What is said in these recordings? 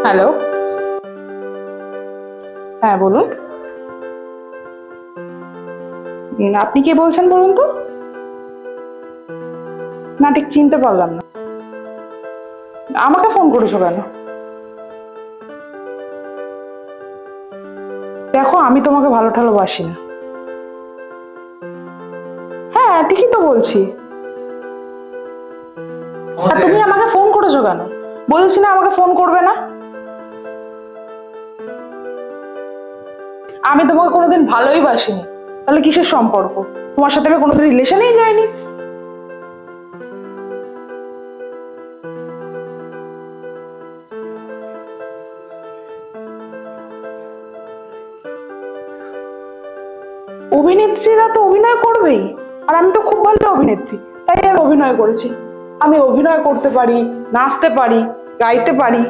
Hello, হ্যাঁ বলুন। আপনি কে বলছেন বলুন তো? না ঠিক চিনতে পারলাম না। আমাকে ফোন করেছো কেন? দেখো আমি তোমাকে ভালো ঠালোবাসি না। হ্যাঁ ঠিকই তো বলছি। আর তুমি আমাকে ফোন করেছো কেন? বলছি না আমাকে ফোন করবে না। আমি তোমাকে কোনোদিন ভালোই বাসিনি, তাহলে কিসের সম্পর্ক? তোমার সাথে আমি কোনোদিন রিলেশনেই যাইনি। অভিনেত্রীরা তো অভিনয় করবেই, আর আমি তো খুব ভালো অভিনেত্রী, তাই আমি অভিনয় করেছি। আমি অভিনয় করতে পারি, নাচতে পারি, গাইতে পারি।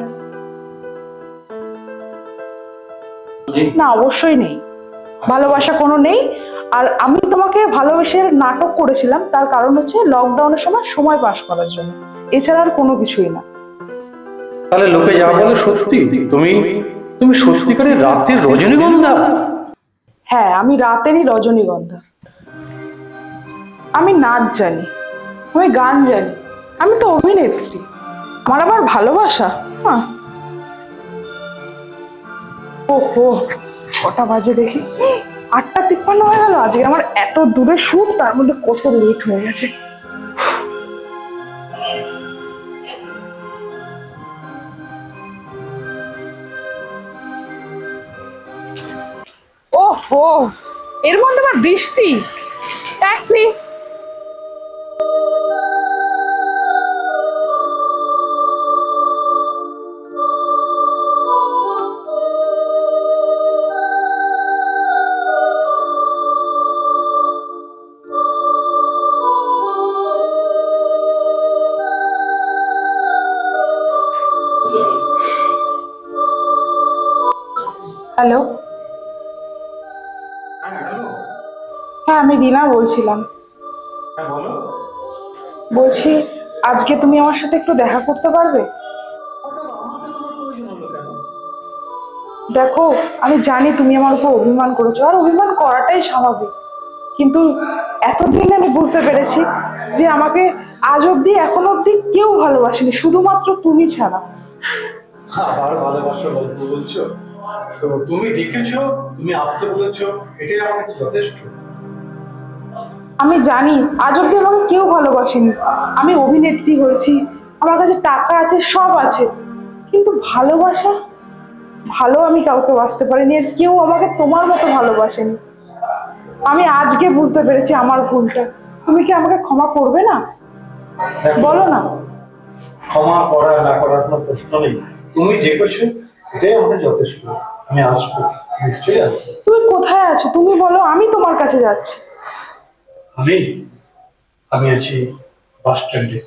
না অবশ্যই নেই, ভালোবাসা কোনো নেই। আর আমি তোমাকে ভালোবেসে নাটক করেছিলাম, তার কারণ হচ্ছে লকডাউনের সময় সময় পাস করার জন্য, এছাড়া আর কোনো কিছুই না। তাহলে লোকে যা বলে সত্যি? তুমি তুমি সত্যিকারের রাতের রজনীগন্ধা? হ্যাঁ আমি রাতেরই রজনীগন্ধা। আমি নাচ জানি, আমি গান জানি, আমি তো অভিনেত্রী। আমার আবার ভালোবাসা? হ্যাঁ। ওহো, কটা বাজে দেখি, 8:53 হয়ে গেল। আজকে আমার এত দূরে শুট, তার মধ্যে কত লেট হয়ে গেছে। ওহো, এর মধ্যে আবার বৃষ্টি। ট্যাক্সি। হ্যালো, হ্যাঁ আমি রিনা বলছিলাম। হ্যাঁ বলো। বলছি আজকে তুমি আমার সাথে একটু দেখা করতে পারবে? দেখো আমি জানি তুমি আমার উপর অভিমান করেছো, আর অভিমান করাটাই স্বাভাবিক, কিন্তু এতদিন আমি বুঝতে পেরেছি যে আমাকে আজ অব্দি এখন অব্দি কেউ ভালোবাসেনি, শুধুমাত্র তুমি ছাড়া। আবার ভালোবাসার গল্প বলছো? তো তুমি ডেকেছো, তুমি আসতে বলেছো, এটাই আমার কাছে যথেষ্ট। আমি জানি আজ অব্দি আমাকে কেউ ভালোবাসেনি। আমি অভিনেত্রী হয়েছি, আমার কাছে টাকা আছে, সব আছে, কিন্তু ভালোবাসা, ভালো আমি কাউকে বাসতে পারিনি, আর কেউ আমাকে তোমার মতো ভালোবাসেনি। আমি আজকে বুঝতে পেরেছি আমার ভুলটা। তুমি কি আমাকে ক্ষমা করবে না? বলো না। ক্ষমা করা না করার কোনো প্রশ্ন নেই। তুমি ডেকেছো, এটাই আমাকে যথেষ্ট। আমি আসবো, নিশ্চয়ই আসবো। তুমি কোথায় আছো তুমি বলো, আমি তোমার কাছে যাচ্ছি। আমি আমি আছি বাস স্ট্যান্ডে।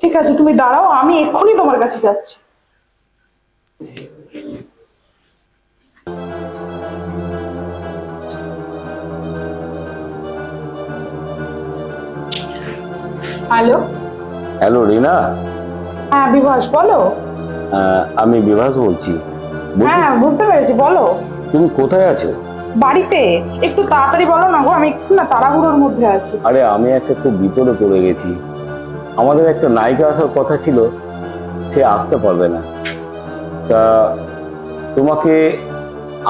ঠিক আছে তুমি দাঁড়াও, আমি এক্ষুনি তোমার কাছে যাচ্ছি। হ্যালো। হ্যালো রিনা। হ্যাঁ বিভাস বলো। আমি বিভাস বলছি। হ্যাঁ বুঝতে পেরেছি, বলো। তুমি কোথায় আছো? বাড়িতে। একটু তাড়াতাড়ি বলো না গো, আমি একটু না তাড়াহুড়োর মধ্যে আছি। আরে আমি একটা খুব বিপদে পড়ে গেছি। আমাদের একটা নায়িকা আসার কথা ছিল, সে আসতে পারবে না। তা তোমাকে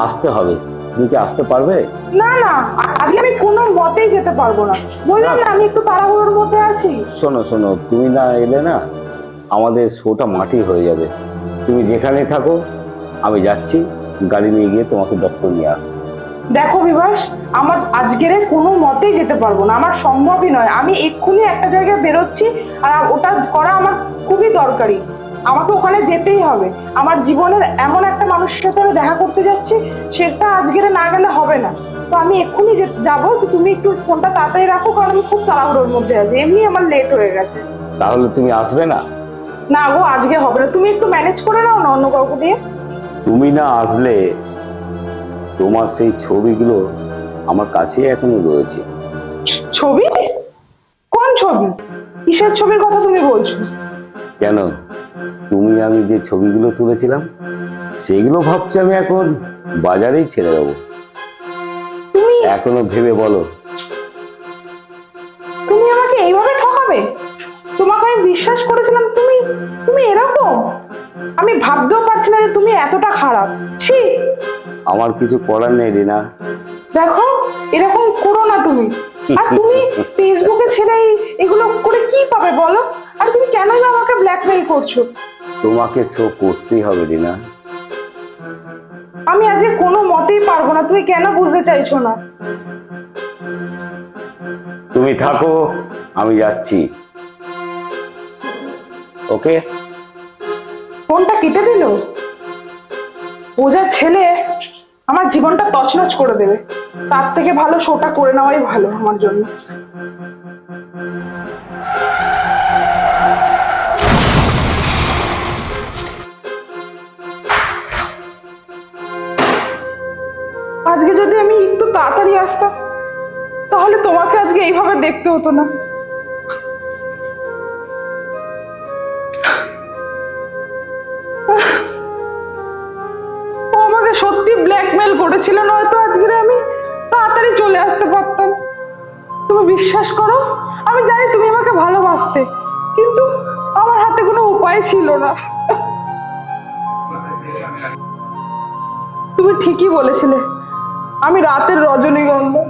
আসতে হবে। তুমি কি আসতে পারবে? না না, আজকে আমি কোনো মতেই যেতে পারবো না, বললাম না আমি একটু তাড়াহুড়োর মধ্যে আছি। শোনো শোনো, তুমি না এলে না আমাদের শোটা মাটি হয়ে যাবে। তুমি যেখানে থাকো আমি যাচ্ছি, গাড়ি নিয়ে গিয়ে তোমাকে ডক্টর নিয়ে আসছি। দেখো বিভাস, আমার আজকের কোনো মতেই যেতে পারবো না, আমার সম্ভবই নয়। আমি এক্ষুনি একটা জায়গায় বেরোচ্ছি, আর ওটা করা আমার খুবই দরকারি। আমাকে ওখানে যেতেই হবে। আমার জীবনের এমন একটা মানুষের সাথে আমি দেখা করতে যাচ্ছি, সেটা আজকের না গেলে হবে না। তো আমি এক্ষুনি যাবো, তো তুমি একটু ফোনটা তাড়াতাড়ি রাখো, কারণ আমি খুব তাড়াহুড়োর মধ্যে আছি, এমনি আমার লেট হয়ে গেছে। তাহলে তুমি আসবে না? না গো আজকে হবে না, তুমি একটু ম্যানেজ করে নাও না অন্য কাউকে দিয়ে। তুমি না আসলে তোমার সেই ছবিগুলো আমার কাছে এখনো রয়েছে। ছবি? কোন ছবি? কিসের ছবির কথা তুমি বলছো? কেন তুমি আমি যে ছবিগুলো তুলেছিলাম সেগুলো ভাবছি আমি এখন বাজারেই ছেড়ে দেবো। তুমি এখনো ভেবে বলো। তুমি আমাকে এইভাবে ঠকাবে? তোমাকে আমি বিশ্বাস করেছিলাম, তুমি তুমি এরকম? আমি ভাবতেও পারছি না যে তুমি এতটা খারাপ। ছি। আমার কিছু করার নেই রিনা। দেখো, এরকম করো না তুমি। আর তুমি ফেসবুকে ছেড়ে এগুলো করে কি পাবে বলো? আর তুমি কেন আমাকে ব্ল্যাকমেইল করছো? তোমাকে শো করতেই হবে রিনা। আমি আজকে কোনো মতেই পারবো না, তুমি কেন বুঝতে চাইছো না? তুমি থাকো, আমি যাচ্ছি। ওকে। ফোনটা কেটে দিল। ও যা ছেলে, আমার জীবনটা তছনছ করে দেবে। তার থেকে ভালো শোটা করে নেওয়াই ভালো আমার জন্য। আজকে যদি আমি একটু তাড়াতাড়ি আসতাম তাহলে তোমাকে আজকে এইভাবে দেখতে হতো না। ও আমাকে সত্যি ব্ল্যাকমেল করেছিল, নয়তো আজকে আমি তাড়াতাড়ি চলে আসতে পারতাম। তুমি বিশ্বাস করো, আমি জানি তুমি আমাকে ভালোবাসতে, কিন্তু আমার হাতে কোনো উপায় ছিল না। তুমি ঠিকই বলেছিলে, আমি রাতের রজনীগন্ধা।